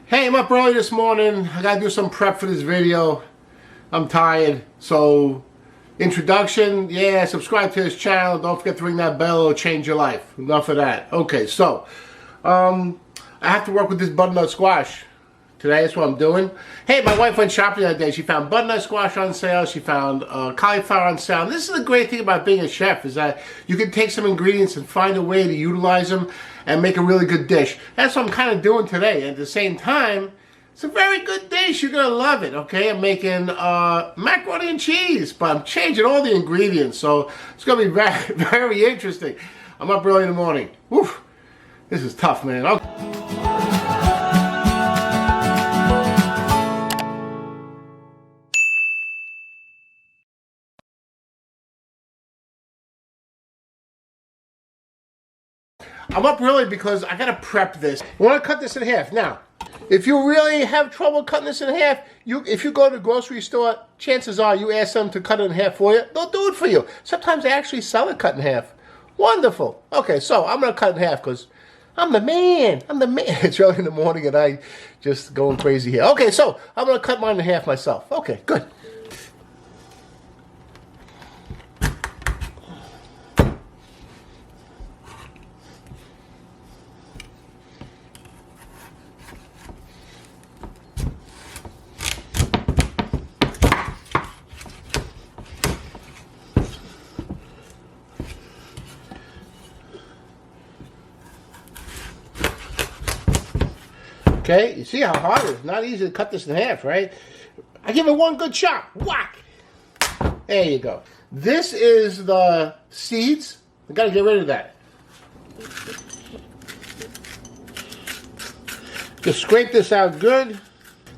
Hey, I'm up early this morning. I gotta do some prep for this video. I'm tired. So, introduction, yeah, subscribe to this channel. Don't forget to ring that bell, it'll change your life. Enough of that. Okay, so, I have to work with this butternut squash today. That's what I'm doing. Hey, my wife went shopping the other day. She found butternut squash on sale. She found cauliflower on sale. And this is the great thing about being a chef, is that you can take some ingredients and find a way to utilize them and make a really good dish. That's what I'm kind of doing today. And at the same time, it's a very good dish. You're going to love it, okay? I'm making macaroni and cheese, but I'm changing all the ingredients. So it's going to be very, very interesting. I'm up early in the morning. Woo! This is tough, man. I'm up early because I gotta prep this. I want to cut this in half. Now, if you really have trouble cutting this in half, if you go to the grocery store, chances are you ask them to cut it in half for you. They'll do it for you. Sometimes they actually sell it cut in half. Wonderful. Okay, so I'm gonna cut it in half because I'm the man. I'm the man. It's early in the morning and I just going crazy here. Okay, so I'm gonna cut mine in half myself. Okay, good. Okay, you see how hard it is. Not easy to cut this in half, right? I give it one good shot. Whack! There you go. This is the seeds. I gotta get rid of that. Just scrape this out good.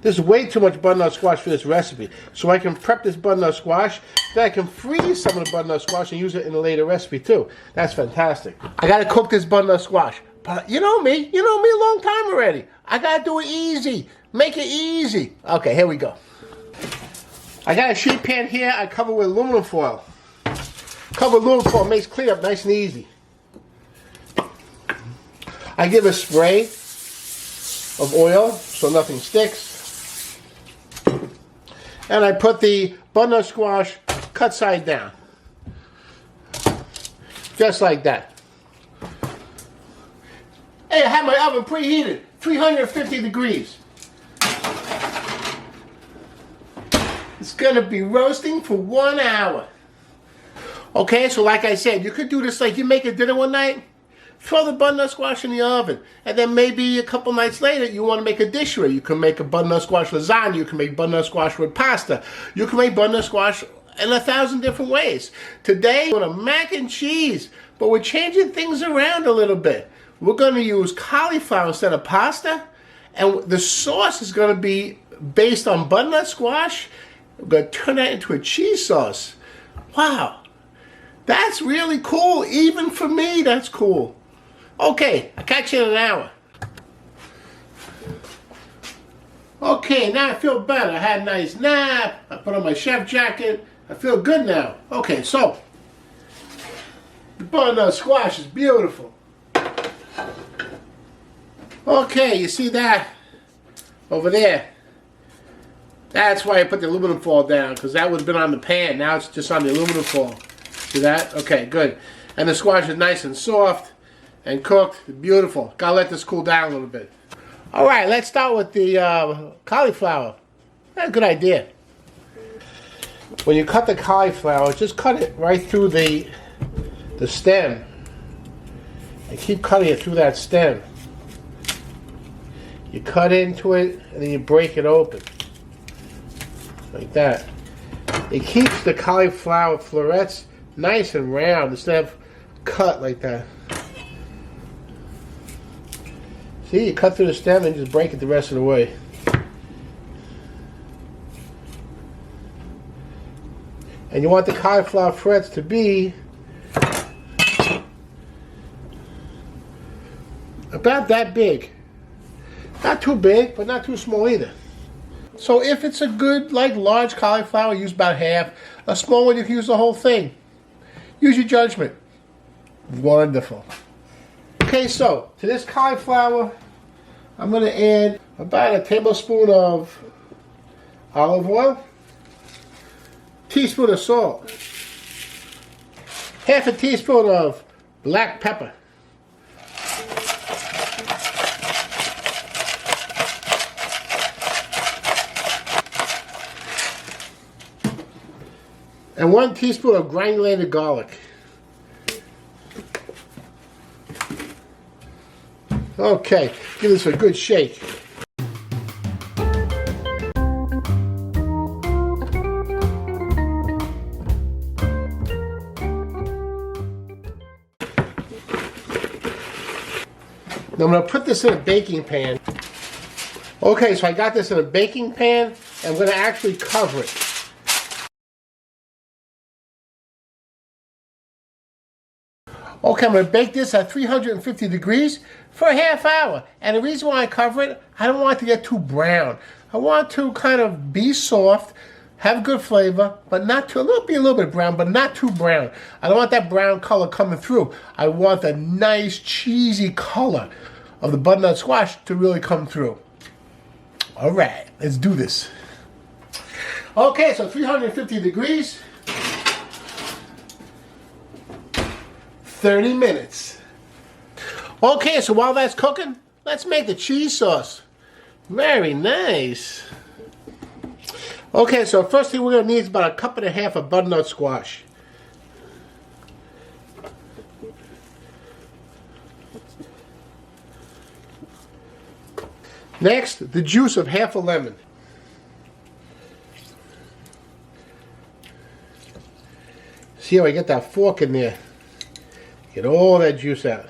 There's way too much butternut squash for this recipe. So I can prep this butternut squash. Then I can freeze some of the butternut squash and use it in a later recipe too. That's fantastic. I gotta cook this butternut squash. But you know me a long time already. I gotta do it easy. Make it easy. Okay, here we go. I got a sheet pan here. I cover with aluminum foil. Cover with aluminum foil makes clean up nice and easy. I give a spray of oil so nothing sticks. And I put the butternut squash cut side down. Just like that. Hey, I have my oven preheated, 350 degrees. It's gonna be roasting for 1 hour. Okay, so like I said, you could do this like you make a dinner one night, throw the butternut squash in the oven, and then maybe a couple nights later you want to make a dish with it. You can make a butternut squash lasagna, you can make butternut squash with pasta, you can make butternut squash in 1,000 different ways. Today, we're going to mac and cheese, but we're changing things around a little bit. We're going to use cauliflower instead of pasta, and the sauce is going to be based on butternut squash. We're going to turn that into a cheese sauce. Wow, that's really cool. Even for me, that's cool. Okay, I'll catch you in an hour. Okay, now I feel better. I had a nice nap. I put on my chef jacket. I feel good now. Okay, so the butternut squash is beautiful. Okay, you see that over there? That's why I put the aluminum foil down, because that would have been on the pan. Now it's just on the aluminum foil. See that? Okay, good. And the squash is nice and soft and cooked. Beautiful. Gotta let this cool down a little bit. All right, let's start with the cauliflower. That's a good idea. When you cut the cauliflower, just cut it right through the stem. And keep cutting it through that stem. You cut into it, and then you break it open. Like that. It keeps the cauliflower florets nice and round instead of cut like that. See, you cut through the stem and just break it the rest of the way. And you want the cauliflower florets to be about that big. Not too big, but not too small either. So if it's a good, large cauliflower, use about half. A small one, you can use the whole thing. Use your judgment. Wonderful. Okay, so to this cauliflower, I'm going to add about a tablespoon of olive oil, teaspoon of salt, half a teaspoon of black pepper, and 1 teaspoon of granulated garlic. Okay, give this a good shake. Now I'm going to put this in a baking pan. Okay, so I got this in a baking pan, and I'm going to actually cover it. Okay, I'm going to bake this at 350 degrees for a half hour. And the reason why I cover it, I don't want it to get too brown. I want it to kind of be soft, have good flavor, but not too, be a little bit brown, but not too brown. I don't want that brown color coming through. I want the nice cheesy color of the butternut squash to really come through. All right, let's do this. Okay, so 350 degrees. 30 minutes. Okay, so while that's cooking, let's make the cheese sauce. Very nice. Okay, so first thing we're going to need is about 1.5 cups of butternut squash. Next, the juice of half a lemon. See how I get that fork in there? Get all that juice out.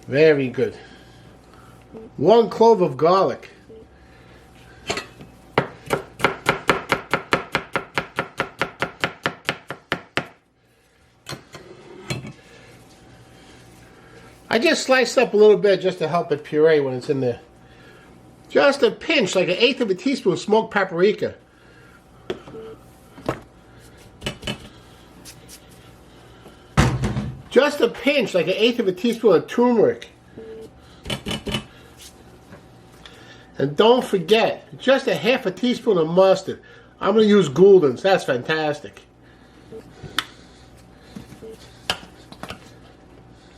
Very good. 1 clove of garlic. I just sliced up a little bit just to help it puree when it's in there. Just a pinch, like 1/8 of a teaspoon of smoked paprika. Just a pinch, like 1/8 of a teaspoon of turmeric. And don't forget, just 1/2 a teaspoon of mustard. I'm going to use Gouldens. That's fantastic.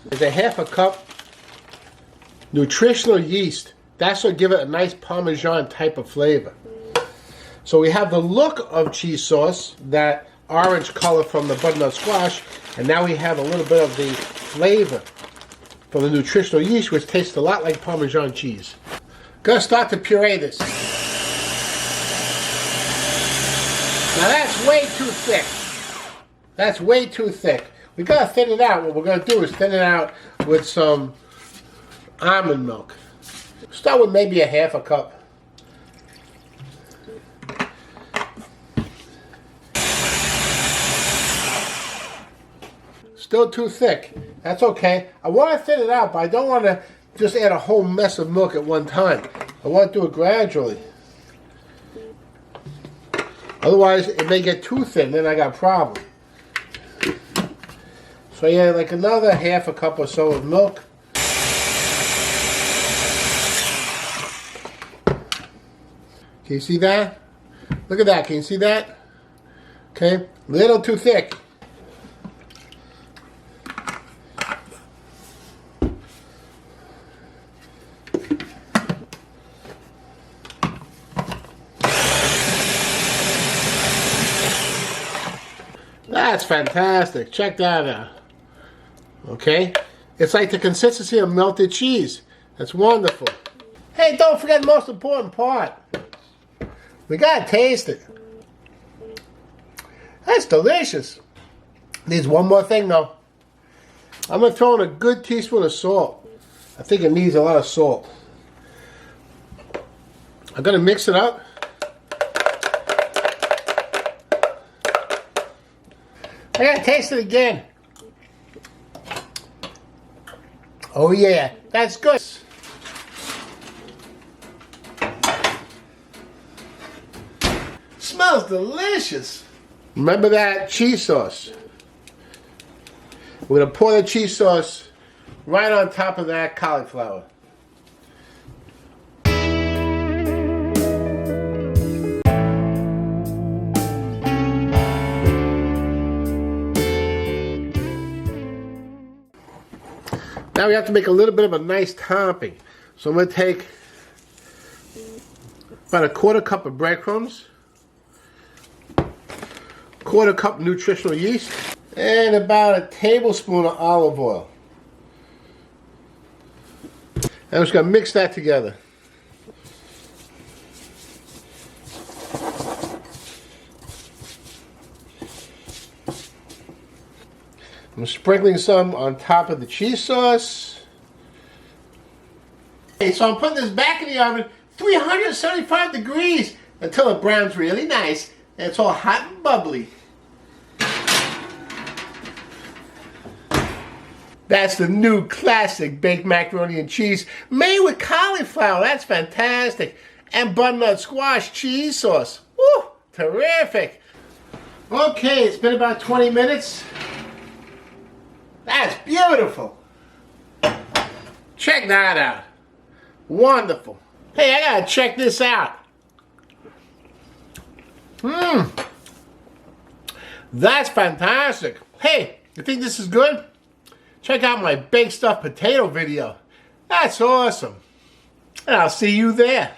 There's 1/2 cup nutritional yeast. That's going to give it a nice Parmesan type of flavor. So we have the look of cheese sauce, that orange color from the butternut squash, and now we have a little bit of the flavor from the nutritional yeast, which tastes a lot like Parmesan cheese. Gonna start to puree this. Now that's way too thick. That's way too thick. We gotta thin it out. What we're gonna do is thin it out with some almond milk. Start with maybe 1/2 cup. Still too thick. That's okay. I want to thin it out, but I don't want to just add a whole mess of milk at one time. I want to do it gradually. Otherwise, it may get too thin, then I got a problem. So yeah, like another 1/2 cup or so of milk. Can you see that? Look at that. Can you see that? Okay, little too thick. That's fantastic. Check that out. Okay? It's like the consistency of melted cheese. That's wonderful. Hey, don't forget the most important part. We gotta taste it. That's delicious. Needs one more thing though. I'm gonna throw in a good teaspoon of salt. I think it needs a lot of salt. I'm gonna mix it up. I gotta taste it again. Oh yeah, that's good. Smells delicious. Remember that cheese sauce. We're gonna pour the cheese sauce right on top of that cauliflower. Now we have to make a little bit of a nice topping. So I'm going to take about a 1/4 cup of breadcrumbs, 1/4 cup nutritional yeast, and about a tablespoon of olive oil. I'm just going to mix that together. I'm sprinkling some on top of the cheese sauce. Okay, so I'm putting this back in the oven, 375 degrees, until it browns really nice and it's all hot and bubbly. That's the new classic baked macaroni and cheese made with cauliflower. That's fantastic. And butternut squash cheese sauce. Woo! Terrific. Okay, it's been about 20 minutes. That's beautiful. Check that out. Wonderful. Hey, I gotta check this out. That's fantastic. Hey, you think this is good? Check out my baked stuffed potato video. That's awesome. And I'll see you there.